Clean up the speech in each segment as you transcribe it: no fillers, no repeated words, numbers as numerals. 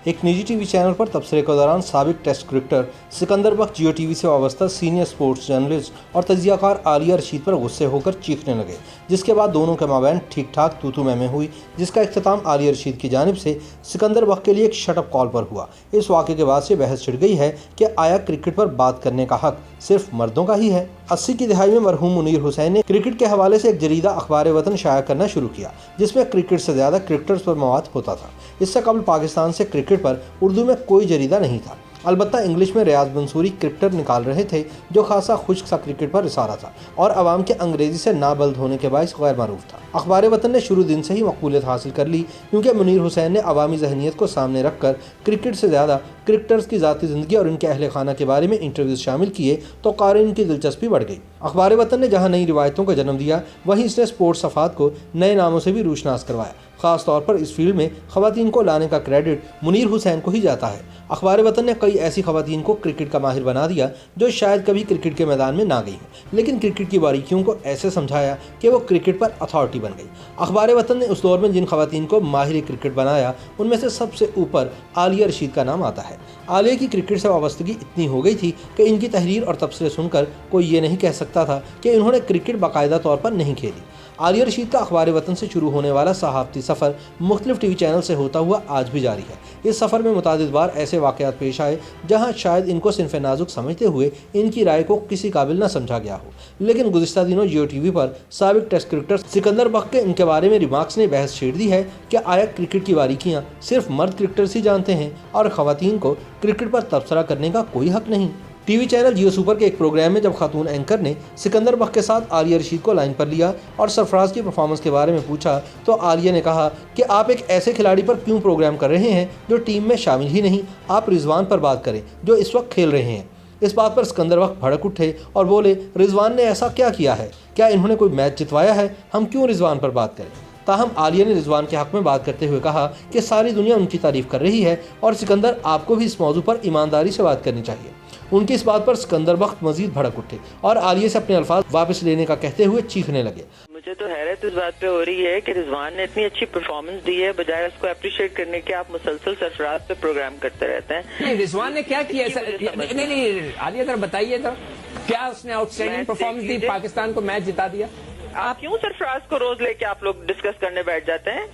एक निजी TV channel पर तबसरे के दौरान साबिक टेस्ट क्रिकेटर सिकंदर बख्श जियो टीवी से वाबस्ता सीनियर स्पोर्ट्स जर्नलिस्ट और तजियाकार आलिया रशीद पर गुस्से होकर चीखने लगे, जिसके बाद दोनों के माबैन ठीक ठाक तू मैं हुई, जिसका इख्तिताम आलिया रशीद की जानिब से सिकंदर बख्श के लिए एक शटअप कॉल पर हुआ। इस वाक़े के बाद से बहस छिड़ गई है कि आया क्रिकेट पर बात करने का हक सिर्फ मर्दों का ही है। 80 की दहाई में मरहूम मुनीर हुसैन ने क्रिकेट के हवाले से एक जरीदा अखबार वतन शाया करना शुरू किया, जिसमें क्रिकेट से ज़्यादा क्रिकेटर्स पर मवाद होता था। इससे कबल पाकिस्तान से क्रिकेट पर उर्दू में कोई जरीदा नहीं था। अलबत्ता इंग्लिश में रियाज मंसूरी क्रिकेटर निकाल रहे थे, जो खासा खुश्क सा क्रिकेट पर रिसाला था और अवाम के अंग्रेजी से नाबल्द होने के बायस गैर मारूफ था। अखबार वतन ने शुरू दिन से ही मकबूलियत हासिल कर ली, क्योंकि मुनीर हुसैन ने अवामी जहनीत को सामने रख कर क्रिकेट से ज़्यादा क्रिकेटर्स की ज़ाती ज़िंदगी और इनके अहल खाना के बारे में इंटरव्यूज शामिल किए, तो क़ारिन की दिलचस्पी बढ़ गई। अखबार वतन ने जहाँ नई रिवायतों को जन्म दिया, वहीं इसने स्पोर्ट्स सफ़ात को नए नामों से भी रोशनास करवाया। ख़ास तौर पर इस फील्ड में ख़वातीन को लाने का क्रेडिट मुनीर हुसैन को ही जाता है। अखबार वतन ने कई ऐसी ख़वातीन को क्रिकेट का माहिर बना दिया जो शायद कभी क्रिकेट के मैदान में ना गई हो, लेकिन क्रिकेट की बारीकियों को ऐसे समझाया कि वो क्रिकेट पर अथॉरिटी बन गई। अखबार वतन ने उस दौर में जिन ख़वातीन को माहिर क्रिकेट बनाया, उनमें से सबसे ऊपर आलिया रशीद का नाम आता है। आलिया की क्रिकेट से वाबस्तगी इतनी हो गई थी कि इनकी तहरीर और तबसरे सुनकर कोई ये नहीं कह सकता था कि इन्होंने क्रिकेट बाकायदा तौर पर नहीं खेली। आलिया रशीद का अखबार वतन से शुरू होने वाला सहाफ़ती सफ़र मुख्तलिफ टीवी चैनल से होता हुआ आज भी जारी है। इस सफ़र में मुतादिद बार ऐसे वाक़यात पेश आए जहां शायद इनको सिनफ़े नाजुक समझते हुए इनकी राय को किसी काबिल न समझा गया हो, लेकिन गुज़िश्ता दिनों जियो टीवी पर साबिक टेस्ट क्रिकेटर सिकंदर बख्श के इनके बारे में रिमार्क्स ने बहस छेड़ दी है कि आया क्रिकेट की बारीकियाँ सिर्फ मर्द क्रिकेटर्स ही जानते हैं और ख़वातीन को क्रिकेट पर तबसरा करने का कोई हक नहीं। टीवी चैनल जियो सुपर के एक प्रोग्राम में जब खातून एंकर ने सिकंदर बख्श के साथ आलिया रशीद को लाइन पर लिया और सरफराज की परफॉर्मेंस के बारे में पूछा, तो आलिया ने कहा कि आप एक ऐसे खिलाड़ी पर क्यों प्रोग्राम कर रहे हैं जो टीम में शामिल ही नहीं, आप रिजवान पर बात करें जो इस वक्त खेल रहे हैं। इस बात पर सिकंदर बख्श भड़क उठे और बोले, रिजवान ने ऐसा क्या किया है? क्या इन्होंने कोई मैच जितवाया है? हम क्यों रिजवान पर बात करें? ताहम आलिया ने रिजवान के हक़ में बात करते हुए कहा कि सारी दुनिया उनकी तारीफ़ कर रही है और सिकंदर आपको भी इस मौजू पर ईमानदारी से बात करनी चाहिए। उनकी इस बात पर सिकंदर बख्श मजीद भड़क उठे और आलिया से अपने अल्फाज वापस लेने का कहते हुए चीखने लगे। मुझे तो हैरत इस बात पे हो रही है कि रिजवान ने इतनी अच्छी परफॉर्मेंस दी है, बजाय उसको अप्रिशिएट करने के आप मुसलसल सरफराज पे प्रोग्राम करते रहते हैं। नहीं, रिजवान ने क्या किया? नहीं आलिया जरा बताइए तो, क्या उसने आउटस्टैंडिंग परफॉर्मेंस दी, पाकिस्तान को मैच जिता दिया? आप क्यों सरफराज को रोज लेके आप लोग डिस्कस करने बैठ जाते हैं?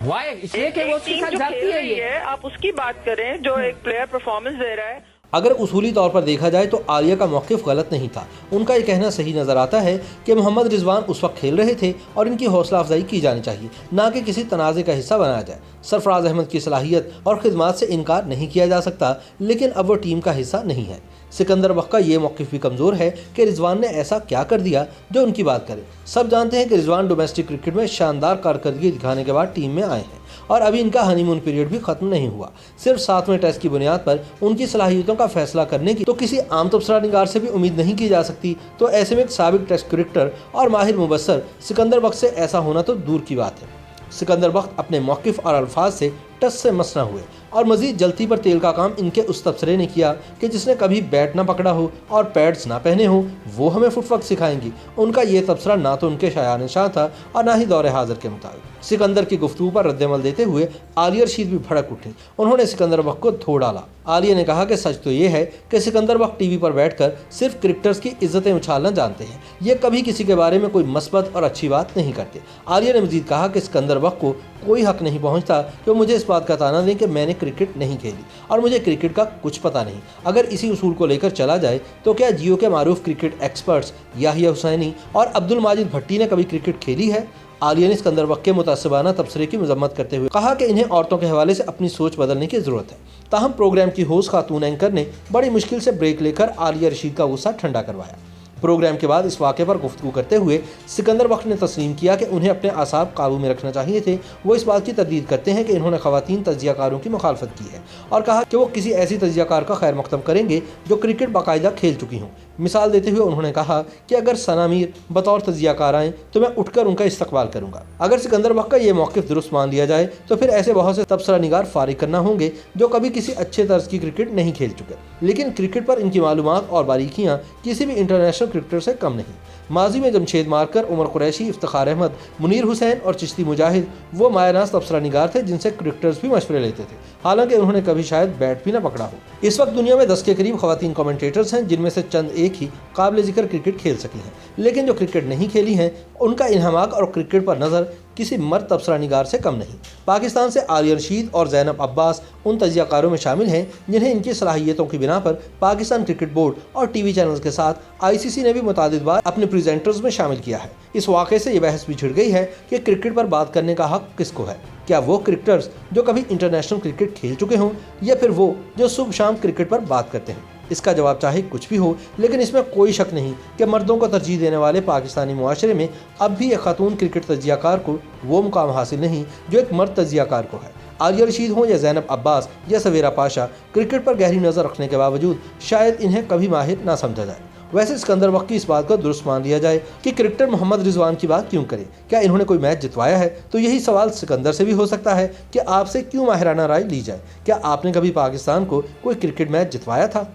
वाई इसलिए कि वो उसके साथ जाती है ये। आप उसकी बात करें जो एक प्लेयर परफॉर्मेंस दे रहा है। अगर उसूली तौर पर देखा जाए तो आलिया का मौक़िफ़ गलत नहीं था। उनका ये कहना सही नज़र आता है कि मोहम्मद रिजवान उस वक्त खेल रहे थे और इनकी हौसला अफजाई की जानी चाहिए, ना कि किसी तनाज़े का हिस्सा बनाया जाए। सरफराज अहमद की सलाहियत और खिदमत से इनकार नहीं किया जा सकता, लेकिन अब वो टीम का हिस्सा नहीं है। सिकंदर बख्श का ये मौक़िफ़ भी कमज़ोर है कि रिजवान ने ऐसा क्या कर दिया जो उनकी बात करे। सब जानते हैं कि रिजवान डोमेस्टिक क्रिकेट में शानदार कारकर्दगी दिखाने के बाद टीम में आए हैं और अभी इनका हनीमून पीरियड भी ख़त्म नहीं हुआ। सिर्फ 7वें टेस्ट की बुनियाद पर उनकी सलाहियतों का फैसला करने की तो किसी आम तबसरा निगार से भी उम्मीद नहीं की जा सकती। तो ऐसे में एक साबिक टेस्ट क्रिकेटर और माहिर मुबस्सर सिकंदर बख्श से ऐसा होना तो दूर की बात है। सिकंदर बख्श अपने मौक़िफ़ और अल्फाज से टस से मस न हुए और मज़ीद जलती पर तेल का काम इनके उस तबसरे ने किया कि जिसने कभी बैट ना पकड़ा हो और पैड्स ना पहने हो वो हमें फुटवर्क सिखाएंगी। उनका ये तबसरा ना तो उनके शायान शान था और ना ही दौरे हाजिर के मुताबिक। सिकंदर की गुफ्तगू पर रद्दमल देते हुए आलिया रशीद भी भड़क उठे। उन्होंने सिकंदर बख्श को धो डाला। आलिया ने कहा कि सच तो ये है कि सिकंदर बख्श टीवी पर बैठकर सिर्फ क्रिकेटर्स की इज्जतें उछालना जानते हैं, ये कभी किसी के बारे में कोई मस्बत और अच्छी बात नहीं करते। आलिया ने मजीद कहा कि सिकंदर बख्श को कोई हक नहीं पहुंचता कि वो मुझे इस बात का ताना दें कि मैंने क्रिकेट नहीं खेली और मुझे क्रिकेट का कुछ पता नहीं। अगर इसी उसूल को लेकर चला जाए तो क्या जियो के मारूफ क्रिकेट एक्सपर्ट्स याहिया हुसैनी और अब्दुल माजिद भट्टी ने कभी क्रिकेट खेली है? आलिया ने सिकंदर बख्श के मुतासिबाना तबसरे की मजम्मत करते हुए कहा कि इन्हें औरतों के हवाले से अपनी सोच बदलने की ज़रूरत है। ताहम प्रोग्राम की होस्ट खातून एंकर ने बड़ी मुश्किल से ब्रेक लेकर आलिया रशीद का गुस्सा ठंडा करवाया। प्रोग्राम के बाद इस वाक़े पर गुफ्तगू करते हुए सिकंदर बख्श ने तस्लीम किया कि उन्हें अपने आसाब काबू में रखना चाहिए थे। वो इस बात की तरदीद करते हैं कि इन्होंने ख़वातीन तजियाकारों की मुखालफत की है और कहा कि वो किसी ऐसी तजियाकार का खैर मकदम करेंगे जो क्रिकेट बाकायदा खेल चुकी हों। मिसाल देते हुए उन्होंने कहा कि अगर सना मीर बतौर तजियाकार आएँ तो मैं उठकर उनका इस्तकबाल करूँगा। अगर सिकंदर बख्श का ये मौक़िफ़ दुरुस्त मान लिया जाए तो फिर ऐसे बहुत से तबसरा निगार फारिग करना होंगे जो कभी किसी अच्छे तर्ज की क्रिकेट नहीं खेल चुके, लेकिन क्रिकेट पर इनकी मालूमात और बारीकियाँ किसी भी इंटरनेशनल क्रिकेटर से कम नहीं। माजी में जमशेद मार्कर, उमर कुरैशी, इफ्तिखार अहमद, मुनीर हुसैन और चिश्ती मुजाहिद वो मायनाज तबसरा निगार थे जिनसे क्रिकेटर्स भी मशवरे लेते थे, हालांकि उन्होंने कभी शायद बैट भी न पकड़ा हो। इस वक्त दुनिया में 10 के करीब खवातीन कमेंटेटर्स हैं, जिनमें से चंद एक ही काबिल जिक्र क्रिकेट खेल सकी हैं, लेकिन जो क्रिकेट नहीं खेली हैं उनका इन्हमाक और क्रिकेट पर नज़र किसी मर्द तबसरा निगार से कम नहीं। पाकिस्तान से आलिया रशीद और ज़ैनब अब्बास उन तजियाकारों में शामिल हैं जिन्हें इनकी सलाहियतों की बिना पर पाकिस्तान क्रिकेट बोर्ड और टीवी चैनल्स के साथ ICC ने भी मुतादिद बार अपने प्रेजेंटर्स में शामिल किया है। इस वाक़े से ये बहस भी छिड़ गई है कि क्रिकेट पर बात करने का हक किसको है, क्या वो क्रिकेटर्स जो कभी इंटरनेशनल क्रिकेट खेल चुके हों या फिर वो जो सुबह शाम क्रिकेट पर बात करते हैं। इसका जवाब चाहे कुछ भी हो, लेकिन इसमें कोई शक नहीं कि मर्दों को तरजीह देने वाले पाकिस्तानी मुआशरे में अब भी एक खातून क्रिकेट तजियाकार को वो मुकाम हासिल नहीं जो एक मर्द तजियाकार को है। आलिया रशीद हों या ज़ैनब अब्बास या सवेरा पाशा, क्रिकेट पर गहरी नज़र रखने के बावजूद शायद इन्हें कभी माहिर ना समझा जाए। वैसे सिकंदर बख्श की इस बात को दुरुस्त मान लिया जाए कि क्रिकेटर मोहम्मद रिजवान की बात क्यों करें, क्या इन्होंने कोई मैच जितवाया है? तो यही सवाल सिकंदर से भी हो सकता है कि आपसे क्यों माहिराना राय ली जाए, क्या आपने कभी पाकिस्तान को कोई क्रिकेट मैच जितवाया था?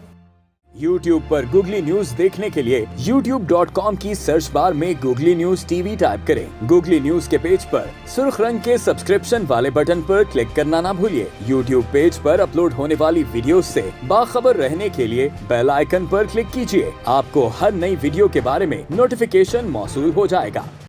YouTube पर गूगली न्यूज देखने के लिए youtube.com की सर्च बार में गूगली न्यूज TV टाइप करें। गूगली न्यूज के पेज पर सुर्ख रंग के सब्सक्रिप्शन वाले बटन पर क्लिक करना ना भूलिए। YouTube पेज पर अपलोड होने वाली वीडियोस से बाखबर रहने के लिए बेल आइकन पर क्लिक कीजिए। आपको हर नई वीडियो के बारे में नोटिफिकेशन मौसूल हो जाएगा।